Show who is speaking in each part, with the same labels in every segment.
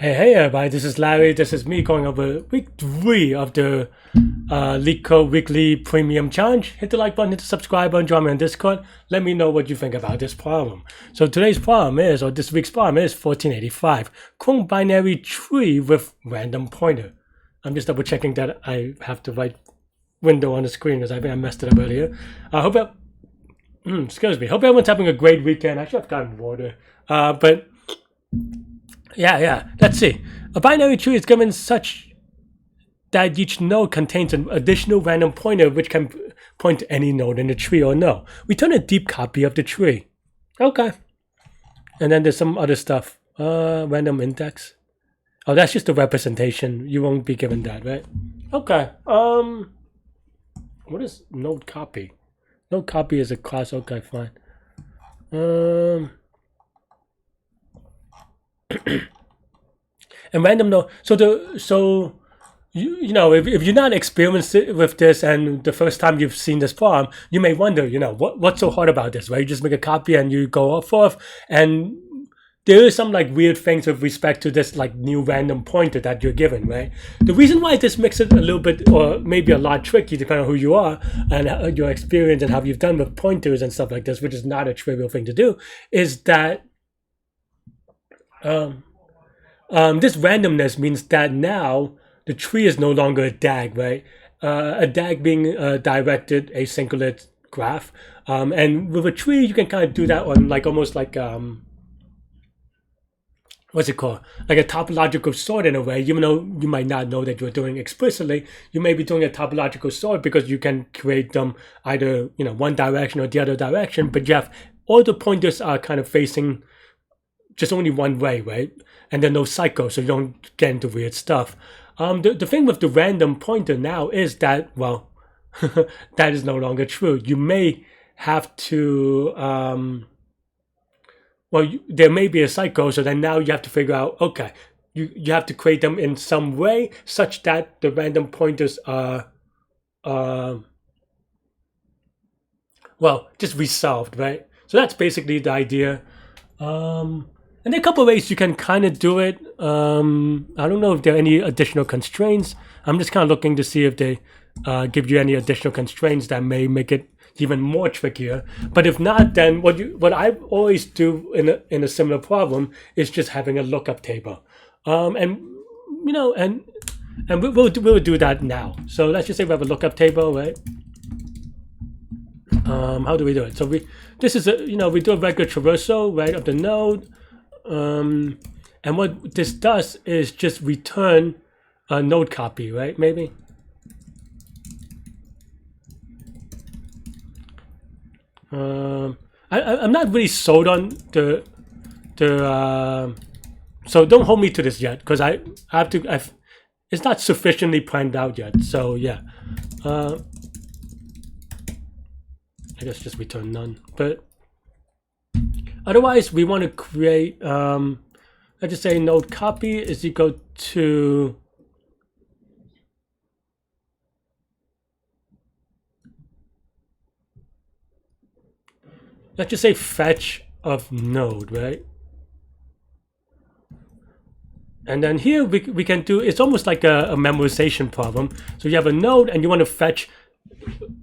Speaker 1: Hey everybody, this is Larry. This is me going over week 3 of the Leetcode Weekly Premium Challenge. Hit the like button, hit the subscribe button, join me on Discord. Let me know what you think about this problem. So today's problem is, or this week's problem is 1485. Clone binary tree with random pointer. I'm just double checking that I have the right window on the screen because I think I messed it up earlier. I hope excuse me. Hope everyone's having a great weekend. I should have gotten water. But yeah. Let's see. A binary tree is given such that each node contains an additional random pointer which can point to any node in the tree or no. Return a deep copy of the tree. Okay. And then there's some other stuff. Random index. Oh, that's just a representation. You won't be given that, right? Okay. What is node copy? Node copy is a class. Okay, fine. And random node. So you know, if you're not experienced with this and the first time you've seen this problem, you may wonder, you know, what's so hard about this, right? You just make a copy and you go forth, and there is some like weird things with respect to this like new random pointer that you're given, right? The reason why this makes it a little bit or maybe a lot tricky, depending on who you are and your experience and how you've done with pointers and stuff like this, which is not a trivial thing to do, is that this randomness means that now the tree is no longer a DAG, right? A DAG being a directed asynchronous graph. And with a tree, you can kind of do that on like almost like, what's it called? Like a topological sort in a way, even though you might not know that you're doing explicitly, you may be doing a topological sort because you can create them either, you know, one direction or the other direction, but you have all the pointers are kind of facing just only one way, right? And then no cycle, so you don't get into weird stuff. The thing with the random pointer now is that, well, that is no longer true. You may have to, there may be a cycle, so then now you have to figure out, okay, you have to create them in some way such that the random pointers are, well, just resolved, right? So that's basically the idea. And there are a couple of ways you can kind of do it. I don't know if there are any additional constraints. I'm just kind of looking to see if they give you any additional constraints that may make it even more trickier. But if not, then what I always do in a similar problem is just having a lookup table. And you know, and we'll do that now. So let's just say we have a lookup table, right? How do we do it? So we do a regular traversal, right, of the node. And what this does is just return a node copy, right? Maybe. I'm not really sold on the so don't hold me to this yet because I have to. It's not sufficiently planned out yet. So yeah, I guess just return none, but. Otherwise, we want to create, let's just say node copy is equal to, let's just say fetch of node, right? And then here we can do, it's almost like a memorization problem. So you have a node and you want to fetch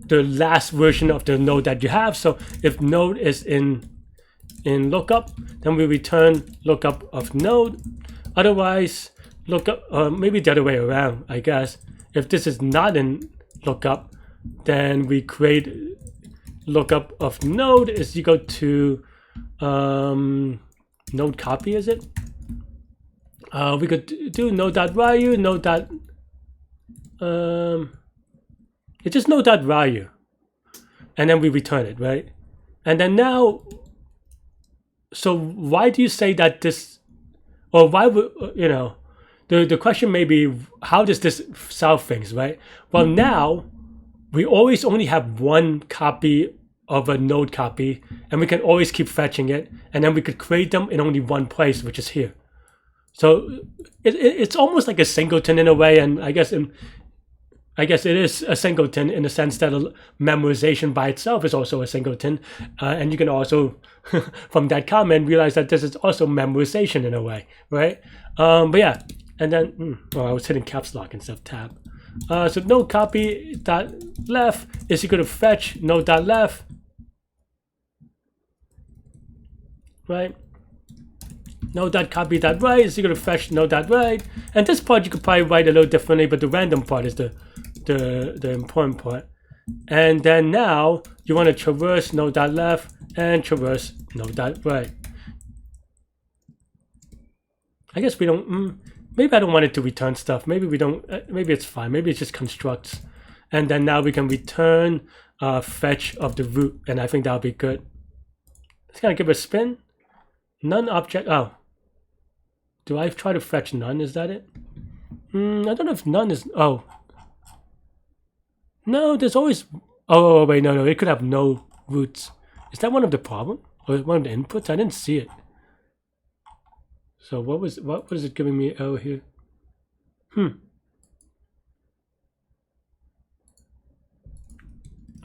Speaker 1: the last version of the node that you have. So if node is in lookup, then we return lookup of node. Otherwise, lookup, maybe the other way around, I guess. If this is not in lookup, then we create lookup of node is equal to node copy, is it? We could do node.value, it's just node.value. And then we return it, right? And then now, so why do you say that this, or why would, you know, the question may be, how does this solve things, right? Well, now we always only have one copy of a node copy, and we can always keep fetching it, and then we could create them in only one place, which is here. So it's almost like a singleton in a way, and I guess I guess it is a singleton in the sense that memorization by itself is also a singleton. And you can also, from that comment, realize that this is also memorization in a way, right? But yeah, and then, I was hitting caps lock instead of tab. So node copy dot left is equal to fetch node dot left, right? Node.copy.right is equal to fetch node.right. And this part you could probably write a little differently, but the random part is the important part. And then now you want to traverse node.left and traverse node.right. I guess we don't, maybe I don't want it to return stuff. Maybe we don't, maybe it's fine. Maybe it just constructs. And then now we can return fetch of the root. And I think that'll be good. It's going to give a spin. None object, oh. Do I try to fetch none? Is that it? I don't know if none is, oh. No, there's always, oh wait, no, it could have no roots. Is that one of the problem? Or one of the inputs? I didn't see it. So what was it giving me over here? I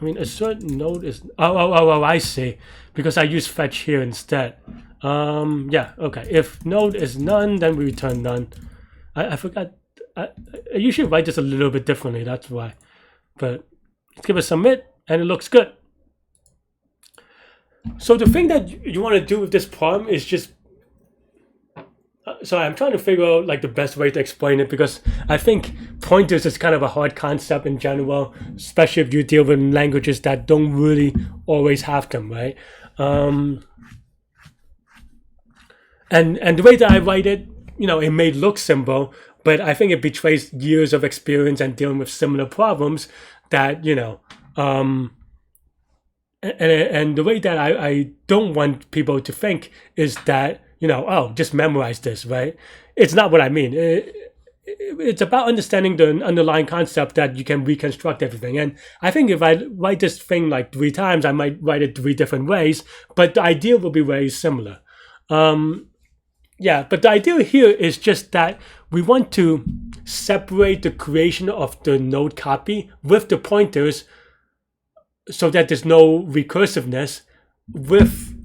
Speaker 1: mean, a certain node is, oh, I see. Because I use fetch here instead. Yeah, okay. If node is none, then we return none. I forgot. I usually write this a little bit differently, that's why. But let's give it submit, and it looks good. So the thing that you want to do with this problem is just, sorry, I'm trying to figure out like the best way to explain it, because I think pointers is kind of a hard concept in general, especially if you deal with languages that don't really always have them, right? And the way that I write it, it may look simple, but I think it betrays years of experience and dealing with similar problems that, and the way that I don't want people to think is that, oh, just memorize this, right? It's not what I mean. It's about understanding the underlying concept that you can reconstruct everything. And I think if I write this thing like 3 times, I might write it 3 different ways, but the idea will be very similar. Yeah, but the idea here is just that we want to separate the creation of the node copy with the pointers so that there's no recursiveness with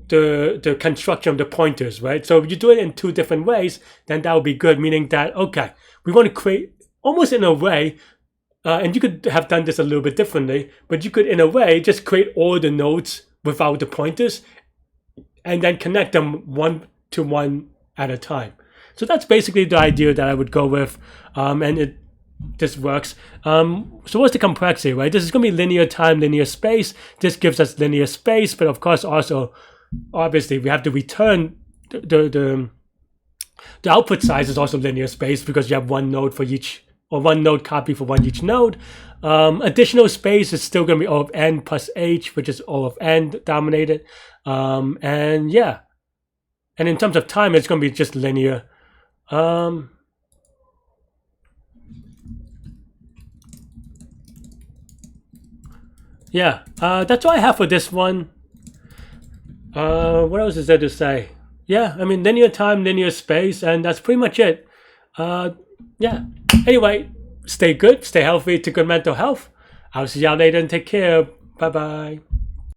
Speaker 1: the construction of the pointers, right? So if you do it in 2 different ways, then that would be good, meaning that, okay, we want to create almost in a way, and you could have done this a little bit differently, but you could in a way just create all the nodes without the pointers and then connect them one to one at a time. So that's basically the idea that I would go with, and this works. So what's the complexity, right? This is going to be linear time, linear space. This gives us linear space, but of course also, obviously, we have to return the output size is also linear space because you have 1 node for each, or 1 node copy for each node. Additional space is still going to be O of n plus h, which is O of n dominated. And yeah. And in terms of time, it's going to be just linear. Yeah, that's all I have for this one. What else is there to say? Yeah, I mean, linear time, linear space, and that's pretty much it. Yeah. Anyway, stay good, stay healthy, to good mental health. I'll see y'all later and take care. Bye-bye.